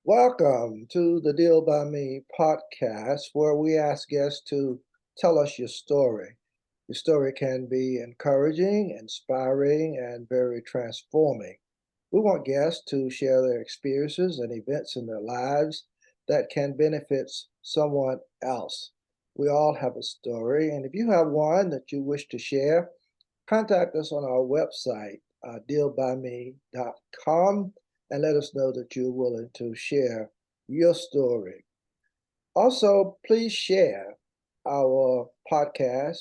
Welcome to the Deal by Me podcast, where we ask guests to tell us your story. Your story can be encouraging, inspiring, and very transforming. We want guests to share their experiences and events in their lives that can benefit someone else. We all have a story, and if you have one that you wish to share, contact us on our website, dealbyme.com, and let us know that you're willing to share your story. Also, please share our podcast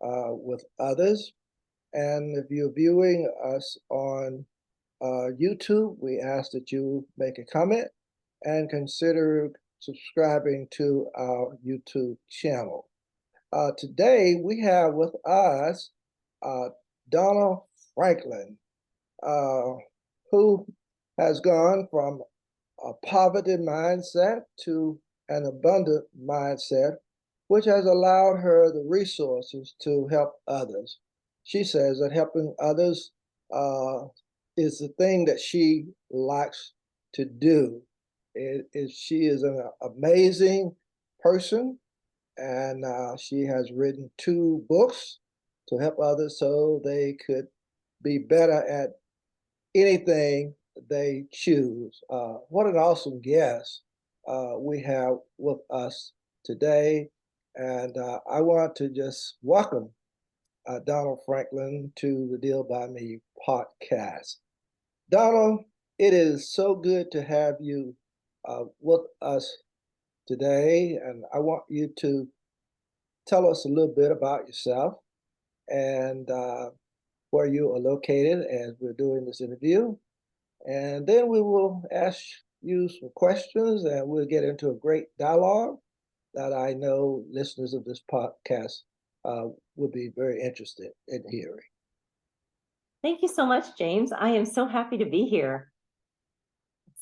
with others. And if you're viewing us on YouTube, we ask that you make a comment and consider subscribing to our YouTube channel. Today, we have with us uh, Donna Franklin, uh, who has gone from a poverty mindset to an abundant mindset, which has allowed her the resources to help others. She says that helping others is the thing that she likes to do. She is an amazing person, and she has written 2 books to help others so they could be better at anything they choose. What an awesome guest we have with us today. And I want to just welcome Donna Franklin to the Deal by Me podcast. Donna, it is so good to have you with us today. And I want you to tell us a little bit about yourself and where you are located as we're doing this interview. And then we will ask you some questions and we'll get into a great dialogue that I know listeners of this podcast would be very interested in hearing. Thank you so much, James. I am so happy to be here.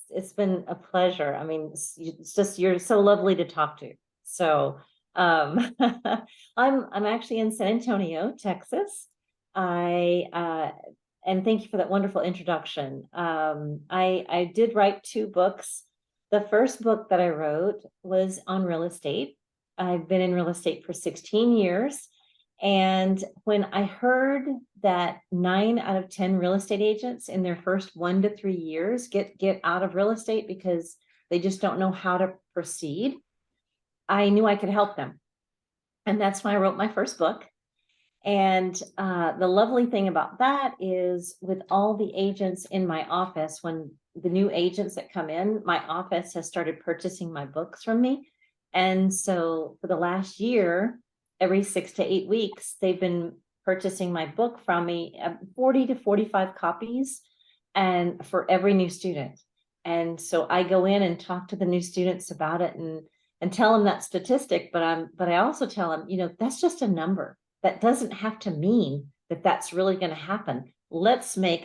It's been a pleasure. I mean, it's just you're so lovely to talk to. So, um, I'm actually in San Antonio, Texas. I and thank you for that wonderful introduction. I did write 2 books. The first book that I wrote was on real estate. I've been in real estate for 16 years. And when I heard that 9 out of 10 real estate agents in their first 1 to 3 years get out of real estate because they just don't know how to proceed, I knew I could help them. And that's why I wrote my first book. And the lovely thing about that is with all the agents in my office, when the new agents that come in, my office has started purchasing my books from me. And so for the last year, every 6 to 8 weeks, they've been purchasing my book from me, 40 to 45 copies, and for every new student. And so I go in and talk to the new students about it and tell them that statistic, but I also tell them, that's just a number. That doesn't have to mean that that's really going to happen. And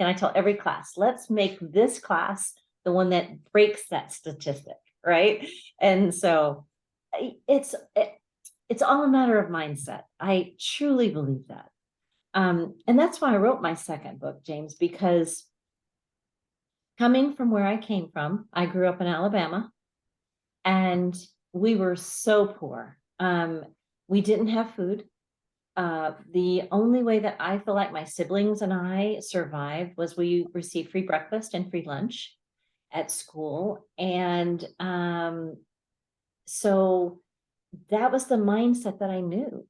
I tell every class, let's make this class the one that breaks that statistic, right? And so it's all a matter of mindset. I truly believe that. And that's why I wrote my second book, James, because coming from where I came from, I grew up in Alabama and we were so poor. We didn't have food. The only way that I feel like my siblings and I survived was we received free breakfast and free lunch at school. And so that was the mindset that I knew.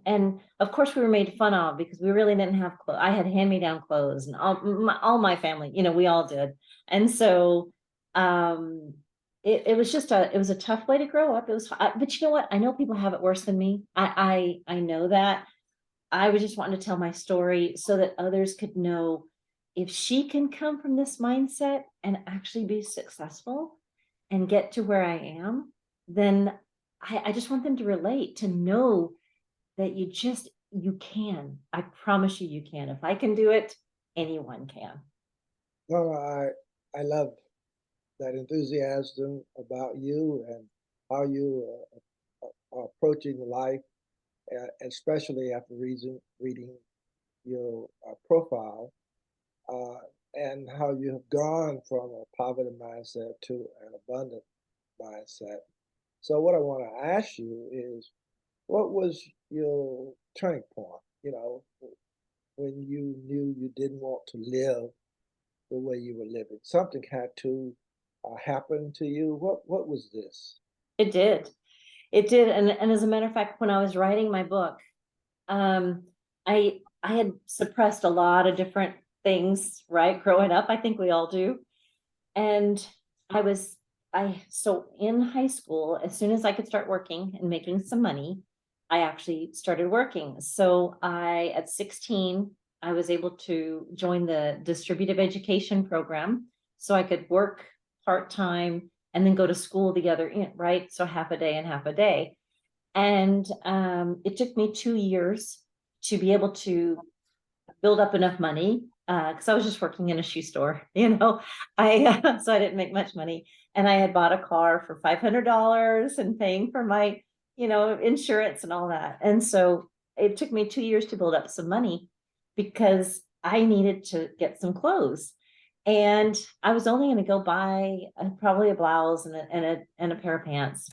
And of course we were made fun of because we really didn't have clothes. I had hand-me-down clothes and all my family, we all did. And so it was a tough way to grow up. But you know what? I know people have it worse than me. I know that. I was just wanting to tell my story so that others could know if she can come from this mindset and actually be successful and get to where I am, then I just want them to relate, to know that you can. I promise you can. If I can do it, anyone can. Well, I love that enthusiasm about you and how you are approaching life, especially after reading your profile. and how you have gone from a poverty mindset to an abundant mindset. So what I want to ask you is, what was your turning point? When you knew you didn't want to live the way you were living. Something had to happen to you. What was this? It did. It did. And as a matter of fact, when I was writing my book, um, I had suppressed a lot of different things, right? Growing up, I think we all do. And I was, so in high school, as soon as I could start working and making some money, I actually started working. So at 16, I was able to join the distributive education program. So I could work part-time and then go to school the other end, right? So half a day and half a day. And it took me 2 years to be able to build up enough money because I was just working in a shoe store, I so I didn't make much money, and I had bought a car for $500 and paying for my, insurance and all that. And so it took me 2 years to build up some money because I needed to get some clothes. And I was only going to go buy probably a blouse and a pair of pants.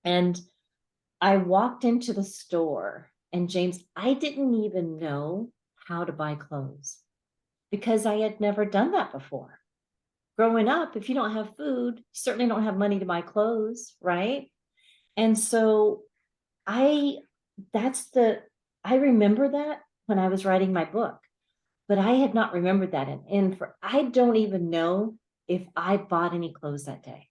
And I walked into the store, and James, I didn't even know how to buy clothes because I had never done that before. Growing up, if you don't have food, you certainly don't have money to buy clothes, right? And so I, that's the, I remember that when I was writing my book, but I had not remembered that. I don't even know if I bought any clothes that day.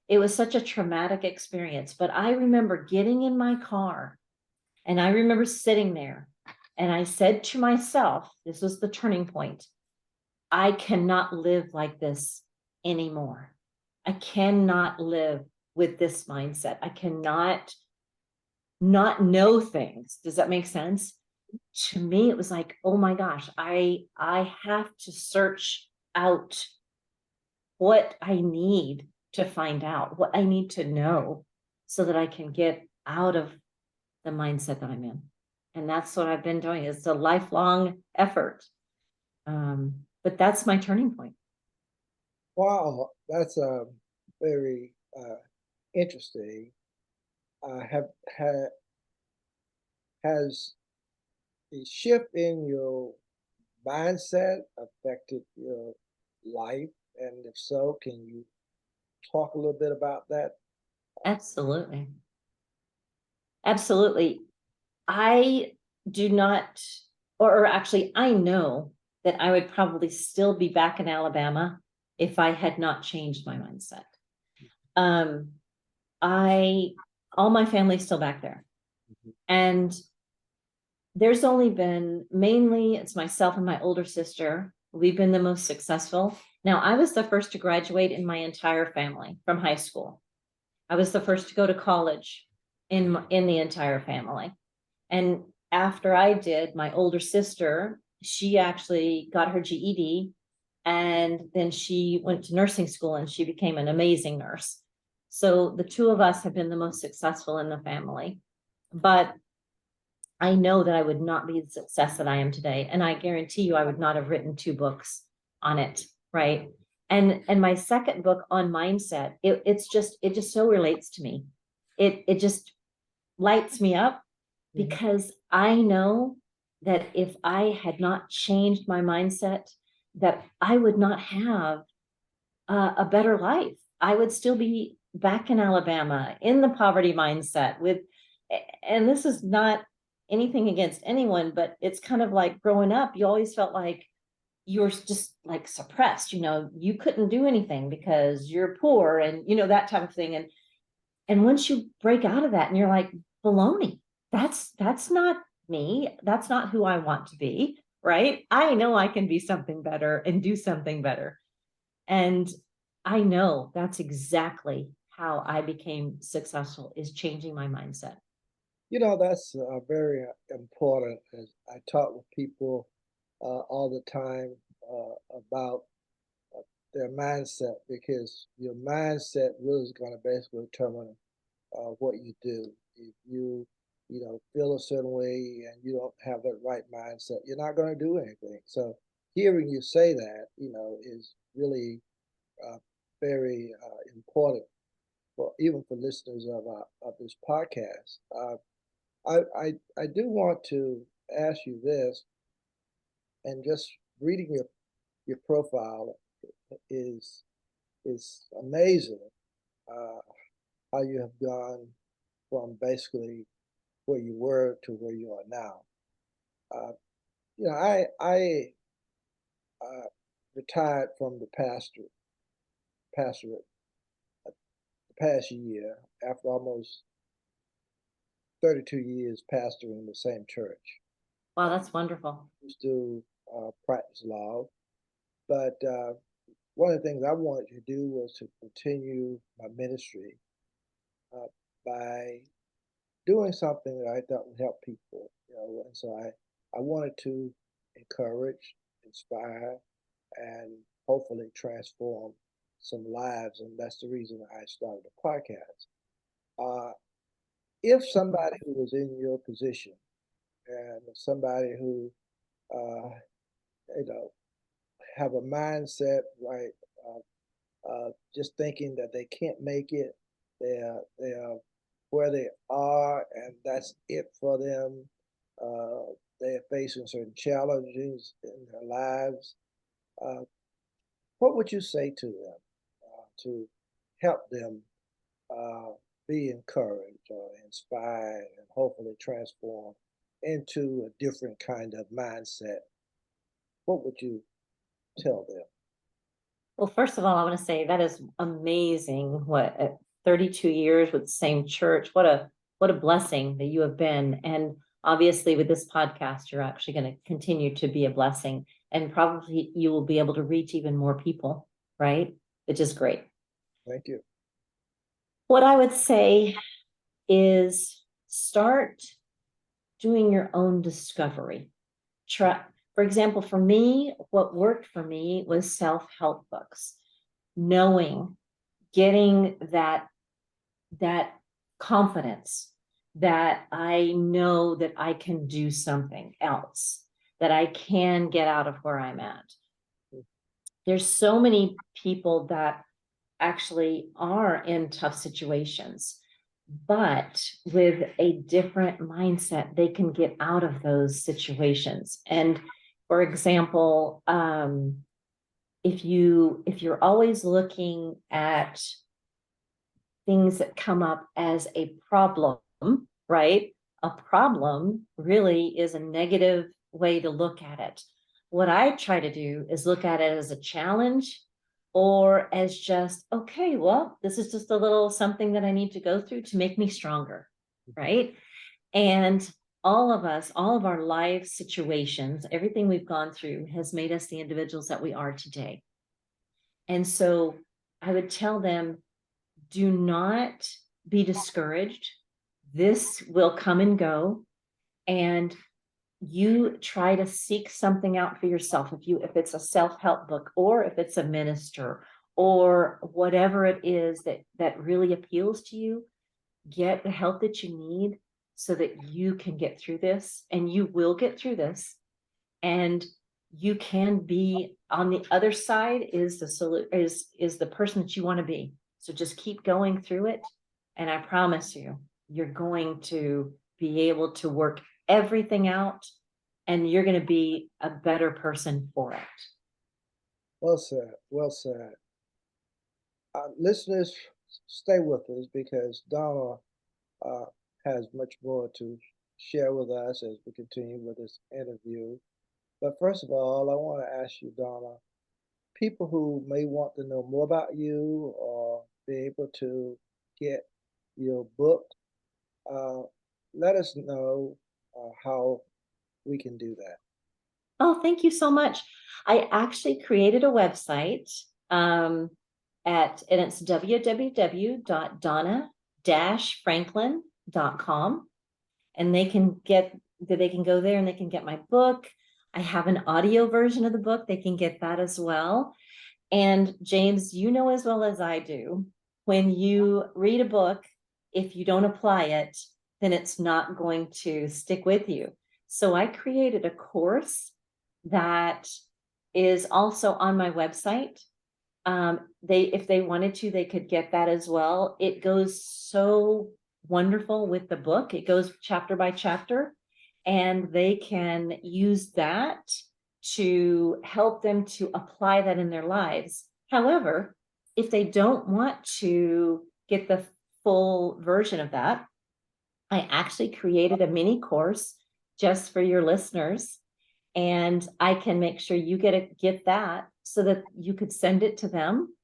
It was such a traumatic experience, but I remember getting in my car and I remember sitting there and I said to myself, this was the turning point. I cannot live like this anymore. I cannot live with this mindset. I cannot not know things. Does that make sense? To me, it was like, oh my gosh, I have to search out what I need to find out, what I need to know so that I can get out of the mindset that I'm in. And that's what I've been doing. It's a lifelong effort. But that's my turning point. Wow, that's very interesting. Have had Has the shift in your mindset affected your life? And if so, can you talk a little bit about that? Absolutely. Absolutely. I do not, or actually, I know that I would probably still be back in Alabama if I had not changed my mindset. Um, I, all my family's still back there. Mhm. And there's only been mainly it's myself and my older sister. We've been the most successful. Now, I was the first to graduate in my entire family from high school. I was the first to go to college in the entire family. And after I did, my older sister, she actually got her GED and then she went to nursing school and she became an amazing nurse. So the two of us have been the most successful in the family. But I know that I would not be the success that I am today. And I guarantee you I would not have written 2 books on it, right? And my second book on mindset, it just so relates to me. It just lights me up Mhm. because I know that if I had not changed my mindset, that I would not have a better life. I would still be back in Alabama in the poverty mindset and this is not anything against anyone, but it's kind of like growing up, you always felt like you were just like suppressed, you couldn't do anything because you're poor and that type of thing. And once you break out of that and you're like, baloney, that's not me. That's not who I want to be, right? I know I can be something better and do something better. And I know that's exactly how I became successful is changing my mindset. That's very important. As I talk with people all the time about their mindset, because your mindset really is going to basically determine what you do. If you feel a certain way and you don't have that right mindset, you're not going to do anything. So hearing you say that, is really very important for even for listeners of this podcast. I do want to ask you this, and just reading your profile is amazing. Uh, how you have gone from basically where you were to where you are now. Uh, I retired from the pastorate the past year after almost 32 years pastoring the same church. Wow, that's wonderful. Used to practice law, but one of the things I wanted to do was to continue my ministry by doing something that I thought would help people. And so I wanted to encourage, inspire, and hopefully transform some lives, and that's the reason I started a podcast. Uh, if somebody who was in your position and somebody who uh, you know have a mindset right, just thinking that they can't make it, they are where they are, and that's it for them. They are facing certain challenges in their lives. Uh, what would you say to them to help them uh, be encouraged or inspired and hopefully transform into a different kind of mindset? What would you tell them? Well, first of all, I want to say that is amazing. What, 32 years with the same church? What a blessing that you have been. And obviously, with this podcast, you're actually going to continue to be a blessing, and probably you will be able to reach even more people, right? Which is great. Thank you. What I would say is start doing your own discovery. Try, for example, for me, what worked for me was self-help books, knowing, getting that confidence that I know that I can do something else, that I can get out of where I'm at. There's so many people that actually are in tough situations, but with a different mindset, they can get out of those situations. And for example, if you're always looking at things that come up as a problem, right? A problem really is a negative way to look at it. What I try to do is look at it as a challenge, or as just, okay, well, this is just a little something that I need to go through to make me stronger, right? And all of us, all of our life situations, everything we've gone through has made us the individuals that we are today. And so I would tell them, do not be discouraged. This will come and go. And you try to seek something out for yourself. If it's a self-help book, or if it's a minister, or whatever it is that really appeals to you, get the help that you need so that you can get through this, and you will get through this. And you can be on the other side is the person that you want to be. So just keep going through it. And I promise you, you're going to be able to work everything out, and you're going to be a better person for it. Well said. Well said. Listeners, stay with us because Donna uh, has much more to share with us as we continue with this interview. But first of all, I want to ask you, Donna, people who may want to know more about you or be able to get your book, uh, let us know how we can do that. Oh, thank you so much. I actually created a website, and it's www.donna-franklin.com. And they can go there and they can get my book. I have an audio version of the book. They can get that as well. And James, you know as well as I do, when you read a book, if you don't apply it, then it's not going to stick with you. So I created a course that is also on my website. If they wanted to, they could get that as well. It goes so wonderful with the book. It goes chapter by chapter, and they can use that to help them to apply that in their lives. However, if they don't want to get the full version of that, I actually created a mini course just for your listeners, and I can make sure you get that so that you could send it to them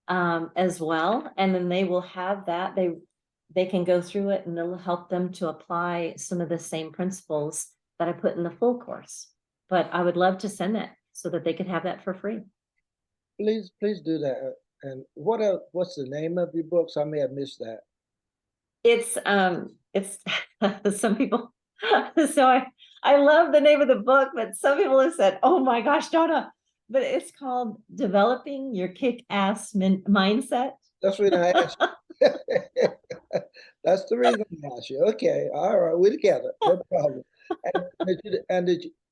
as well, and then they will have that. They can go through it, and it'll help them to apply some of the same principles that I put in the full course. But I would love to send that so that they could have that for free. Please do that. And what's the name of your books? I may have missed that. It's some people, so I love the name of the book, but some people have said, oh my gosh, Donna, but it's called Developing Your Kick-Ass Mindset. That's the reason I asked you. That's the reason I asked you. Okay, all right, we're together, no problem. I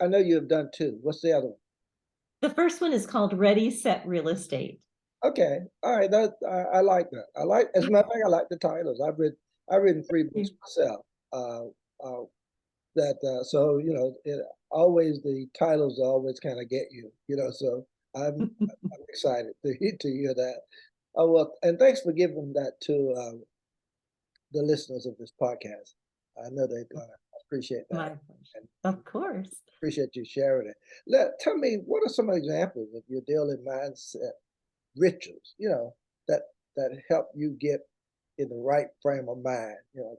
know you have done two. What's the other one? The first one is called Ready, Set, Real Estate. Okay, all right. I like that. As a matter of fact, I like the titles. I've written 3 books myself. Uh, uh, so always the titles always kind of get you. So I'm excited to hear that. Oh well, and thanks for giving that to the listeners of this podcast. I know they're gonna appreciate that. My pleasure. Of course. Appreciate you sharing it. Tell me, what are some examples of your daily mindset rituals, that help you get in the right frame of mind?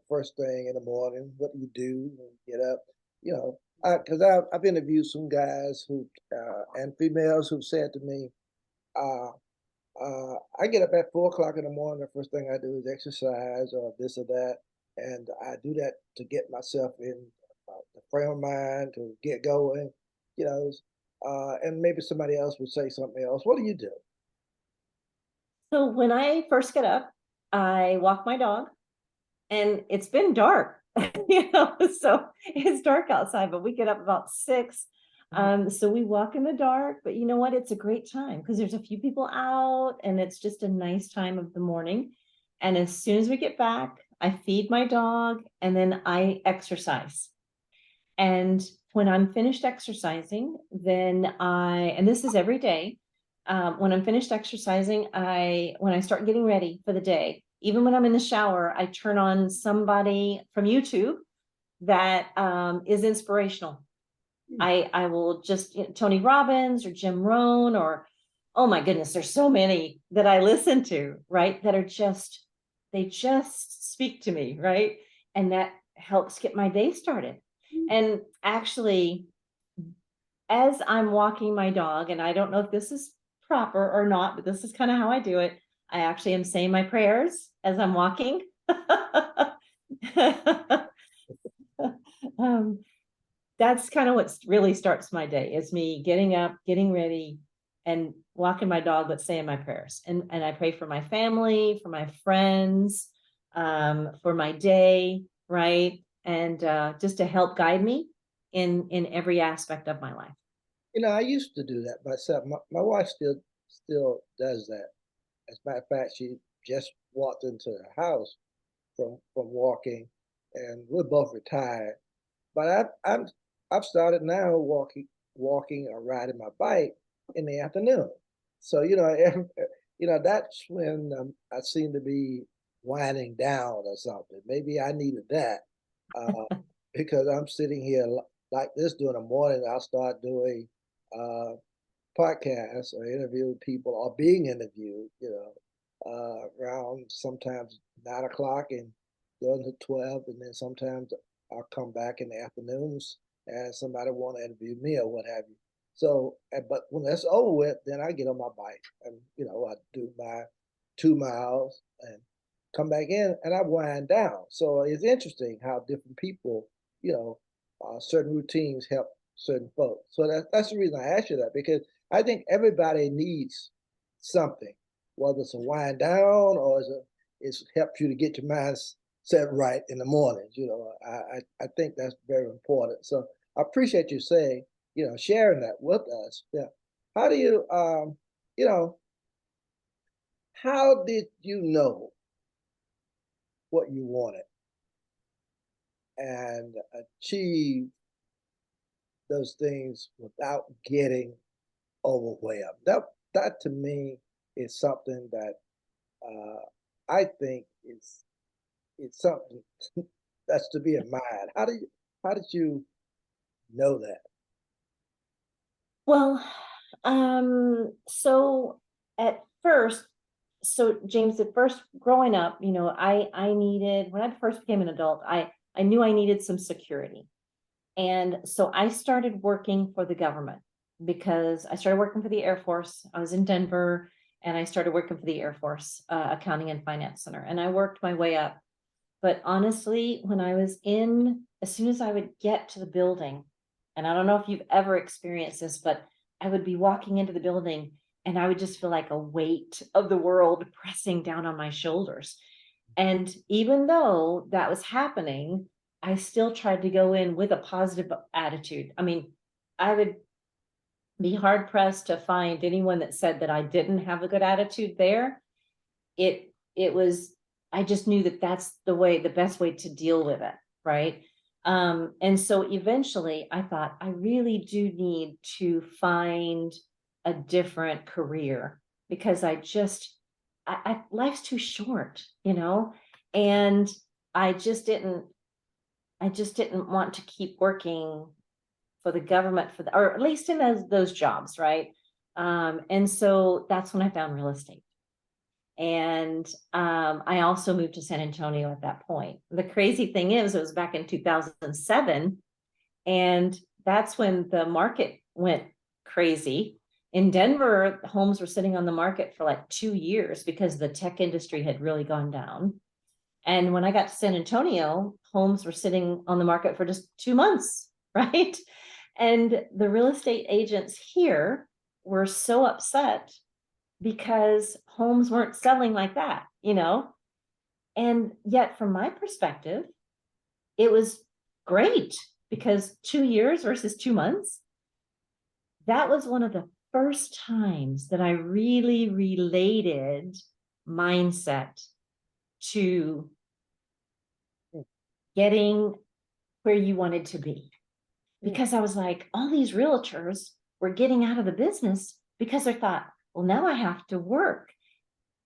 First thing in the morning, what do you do when you get up? Because I've interviewed some guys who and females who've said to me, uh, I get up at 4 o'clock in the morning. The first thing I do is exercise or this or that, and I do that to get myself in the frame of mind to get going. You know, and maybe somebody else would say something else. What do you do? So when I first get up, I walk my dog, and it's been dark, so it's dark outside, but we get up about 6. So we walk in the dark, but you know what? It's a great time because there's a few people out, and it's just a nice time of the morning. And as soon as we get back, I feed my dog, and then I exercise. And when I'm finished exercising, then and this is every day, when I'm finished exercising, when I start getting ready for the day, even when I'm in the shower, I turn on somebody from YouTube that is inspirational. I will just, Tony Robbins or Jim Rohn, or, oh my goodness, there's so many that I listen to, right? That are they just speak to me, right? And that helps get my day started. And actually, as I'm walking my dog, and I don't know if this is proper or not, but this is kind of how I do it. I actually am saying my prayers as I'm walking. That's kind of what really starts my day, is me getting up, getting ready, and walking my dog, but saying my prayers. And I pray for my family, for my friends, for my day, right? And just to help guide me in every aspect of my life. I used to do that myself. My wife still does that. As a matter of fact, she just walked into the house from walking, and we're both retired. But I've started now walking or riding my bike in the afternoon. So that's when I seem to be winding down or something. Maybe I needed that because I'm sitting here like this during the morning. I'll start doing uh, podcasts or interviewing people or being interviewed. Around sometimes 9 o'clock and going to 12, and then sometimes I'll come back in the afternoons and somebody want to interview me or what have you. So, but when that's over with, then I get on my bike and I do my 2 miles and come back in and I wind down. So it's interesting how different people, certain routines help certain folks. So that's the reason I asked you that, because I think everybody needs something, whether it's a wind down or it's helps you to get your mind set right in the mornings. I think that's very important. So I appreciate you saying, sharing that with us. Yeah. how do you, you know, how did you know what you wanted and achieve those things without getting overwhelmed? That to me is something that uh, I think it's something that's to be admired. How did you know that? Well, so at first, so James, at first growing up, I needed, when I first became an adult, I knew I needed some security. And so I started working for the government because I started working for the Air Force. I was in Denver and I started working for the Air Force Accounting and Finance Center. And I worked my way up. But honestly, when I was in, as soon as I would get to the building, and I don't know if you've ever experienced this, but I would be walking into the building and I would just feel like a weight of the world pressing down on my shoulders. And even though that was happening, I still tried to go in with a positive attitude. I mean, I would be hard pressed to find anyone that said that I didn't have a good attitude there. It was, I just knew that that's the best way to deal with it, right? And so eventually I thought I really do need to find a different career because life's too short, and I just didn't I just didn't want to keep working for the government or at least in those jobs, right? And so that's when I found real estate. And I also moved to San Antonio at that point. The crazy thing is, it was back in 2007, and that's when the market went crazy. In Denver, homes were sitting on the market for like 2 years because the tech industry had really gone down. And when I got to San Antonio, homes were sitting on the market for just 2 months, right? And the real estate agents here were so upset because homes weren't selling like that. And yet, from my perspective, it was great because 2 years versus 2 months, that was one of the first times that I really related mindset to getting where you wanted to be. Because I was like, all these realtors were getting out of the business because they thought, well, now I have to work.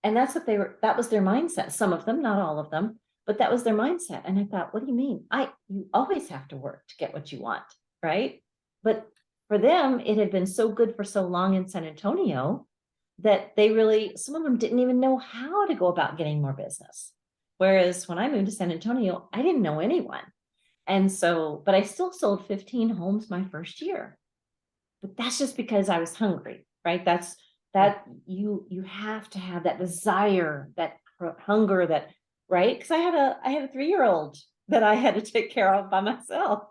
And that's what that was their mindset. Some of them, not all of them, but that was their mindset. And I thought, what do you mean? You always have to work to get what you want, right? But for them, it had been so good for so long in San Antonio that some of them didn't even know how to go about getting more business. Whereas when I moved to San Antonio, I didn't know anyone. And so, but I still sold 15 homes my first year. But that's just because I was hungry, right? That you have to have that desire, that hunger, that, right? Because I had a 3-year-old that I had to take care of by myself,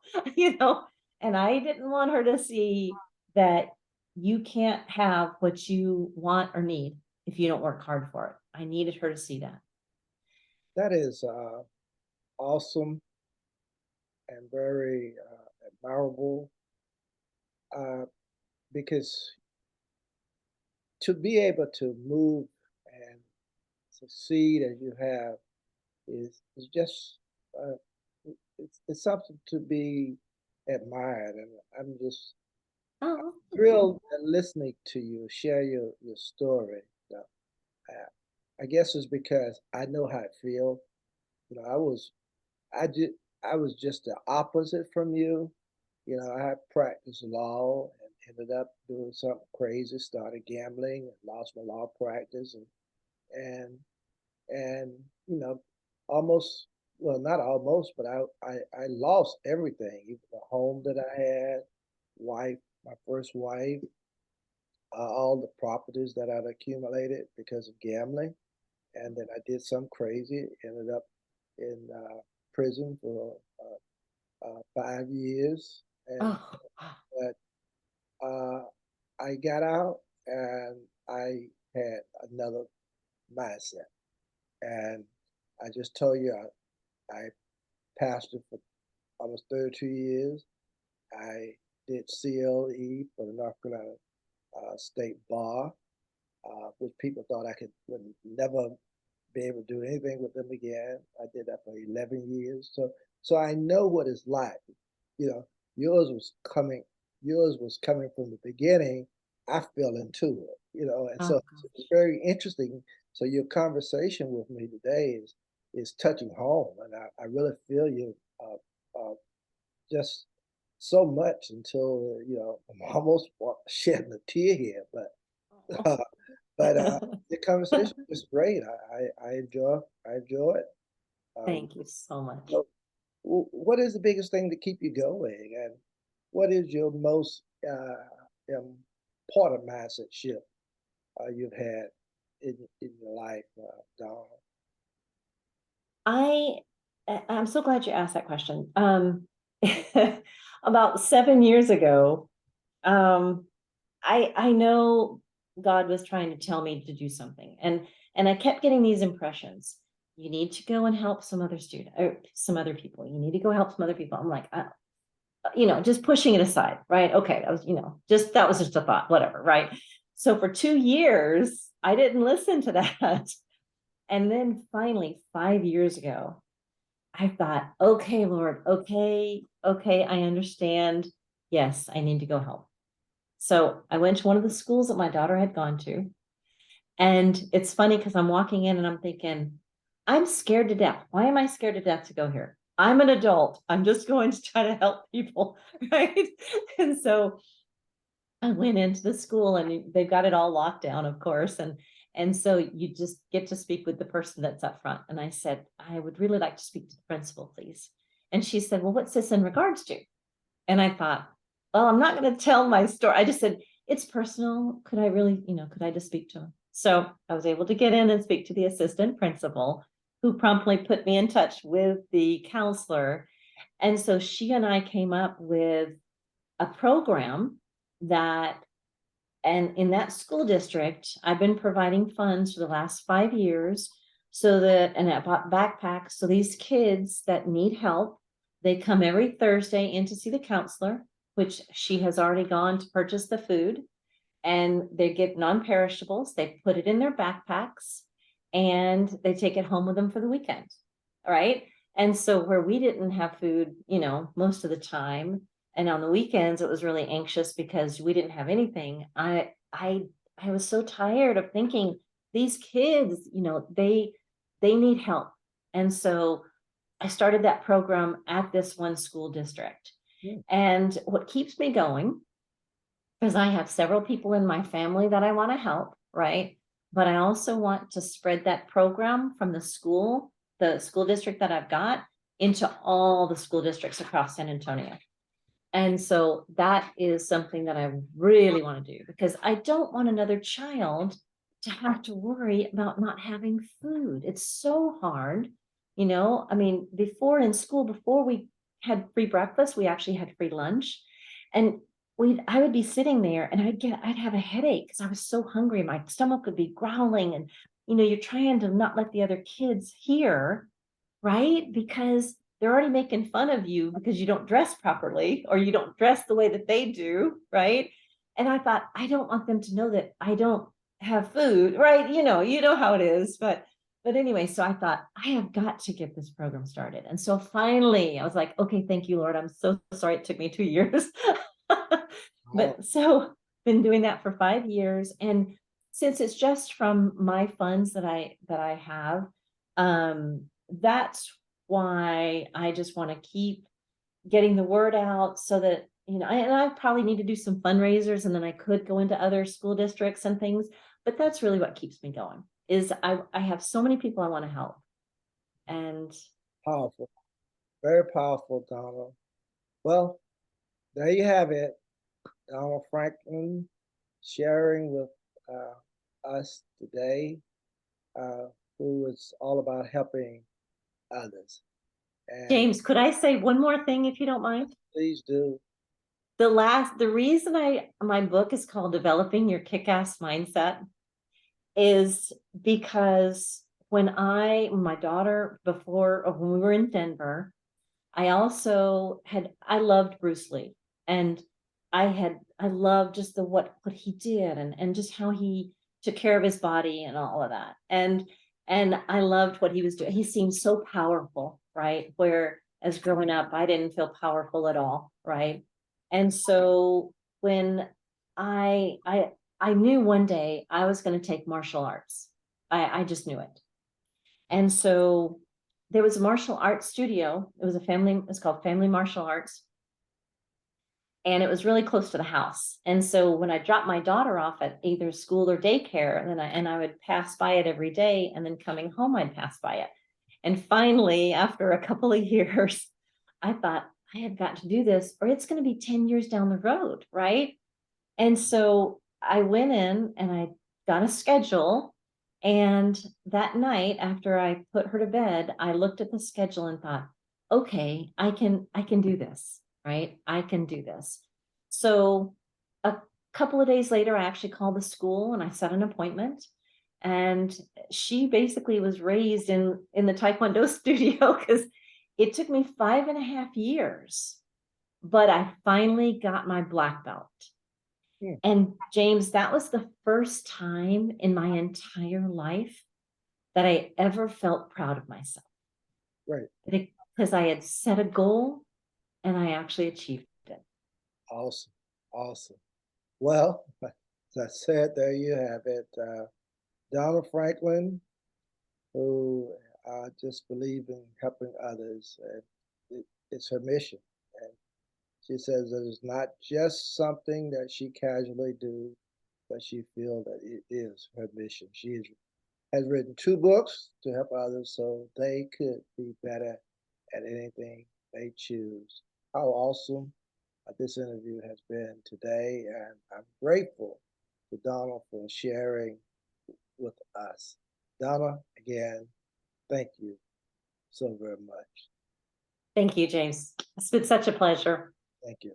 and I didn't want her to see that you can't have what you want or need if you don't work hard for it. I needed her to see that. That is awesome and very admirable uh, because to be able to move and succeed as you have is just uh, it's something to be admired, and I'm just Oh, thank you. thrilled at listening to you share your story. You know, I guess it's because I know how it feels. You know, I did I was just the opposite from you. You know, I practiced law and ended up doing something crazy, started gambling and lost my law practice and and you know, almost well not almost, but I lost everything, even the home that I had, wife, my first wife, all the properties that I'd accumulated because of gambling. And then I did something crazy, ended up in prison for 5 years. And Oh, but I got out and I had another mindset. And I just told you, I pastored for almost 32 years. I did CLE for the North Carolina state bar, which people thought I would never be able to do anything with them again. I did that for 11 years. So I know what it's like. You know, yours was coming, yours was coming from the beginning. I fell into it, and Oh, so gosh. it's very interesting. So your conversation with me today is touching home, and I really feel you just so much until I'm almost shedding a tear here, uh, but the conversation was great. I enjoy it. Um, Thank you so much. so what is the biggest thing to keep you going, and what is your most important mindset shift you've had in your life, Donna? I I'm so glad you asked that question. About 7 years ago, um, I know God was trying to tell me to do something, and I kept getting these impressions. You need to go and help some other student or some other people. You need to go help some other people. I'm like, just pushing it aside, right? Okay, that was, that was just a thought, whatever, right? So for 2 years, I didn't listen to that. And then finally, 5 years ago, I thought, okay, Lord, okay, okay, I understand. Yes, I need to go help. So I went to one of the schools that my daughter had gone to. And it's funny because I'm walking in and I'm thinking, I'm scared to death. Why am I scared to death to go here? I'm an adult. I'm just going to try to help people. Right. And so I went into the school and they've got it all locked down, of course. And so you just get to speak with the person that's up front. And I said, I would really like to speak to the principal, please. And she said, well, what's this in regards to? And I thought, well, I'm not going to tell my story. I just said, it's personal. Could I really, could I just speak to him? So I was able to get in and speak to the assistant principal, who promptly put me in touch with the counselor. And so she and I came up with a program that, and in that school district, I've been providing funds for the last 5 years so that, and I bought backpacks. So these kids that need help, they come every Thursday in to see the counselor, which she has already gone to purchase the food, and they get non-perishables. They put it in their backpacks and they take it home with them for the weekend. All right. And so where we didn't have food, most of the time, and on the weekends it was really anxious because we didn't have anything. I was so tired of thinking these kids, they need help. And so I started that program at this one school district. Hmm. And what keeps me going, because I have several people in my family that I want to help, right? But I also want to spread that program from the school district that I've got, into all the school districts across San Antonio. And so that is something that I really want to do, because I don't want another child to have to worry about not having food. It's so hard. I mean, before in school, before we had free breakfast, we actually had free lunch. And I would be sitting there and I'd have a headache because I was so hungry. My stomach would be growling. And, you're trying to not let the other kids hear, right? Because they're already making fun of you because you don't dress properly or you don't dress the way that they do, right? And I thought, I don't want them to know that I don't have food, right? You know how it is. But anyway, so I thought, I have got to get this program started. And so finally I was like, okay, thank you, Lord. I'm so sorry it took me 2 years. Oh, But so been doing that for 5 years. And since it's just from my funds that I have, that's why I just want to keep getting the word out so that, and I probably need to do some fundraisers, and then I could go into other school districts and things. But that's really what keeps me going, is I have so many people I want to help. And powerful, very powerful, Donna. Well, there you have it. Donna Franklin sharing with us today, uh, who is all about helping others. And James, could I say one more thing if you don't mind? please do. The reason my book is called Developing Your Kick-Ass Mindset is because when my daughter, when we were in Denver, I loved Bruce Lee. And I loved just what he did, and just how he took care of his body and all of that. And I loved what he was doing. He seemed so powerful, right? Where as growing up, I didn't feel powerful at all, right? And so when I I I knew one day I was going to take martial arts. I just knew it. And so there was a martial arts studio. It's called Family Martial Arts, and it was really close to the house. And so when I dropped my daughter off at either school or daycare, and I would pass by it every day, and then coming home I'd pass by it. And finally, after a couple of years, I thought I have got to do this, or it's going to be 10 years down the road, right? And so I went in and I got a schedule. And that night, after I put her to bed, I looked at the schedule and thought, okay, I can do this, right? I can do this. So a couple of days later, I actually called the school and I set an appointment. And she basically was raised in the Taekwondo studio, because it took me 5.5 years, but I finally got my black belt. Hmm. And James, that was the first time in my entire life that I ever felt proud of myself, Right. because I had set a goal and I actually achieved it. Awesome. Awesome. Well, as I said, there you have it. Donna Franklin, who just believe in helping others, and it's her mission. And she says that it's not just something that she casually do, but she feels that it is her mission. Has written 2 books to help others so they could be better at anything they choose. How awesome this interview has been today, and I'm grateful to Donna for sharing with us. Donna, again, thank you so very much. Thank you, James. It's been such a pleasure. Thank you.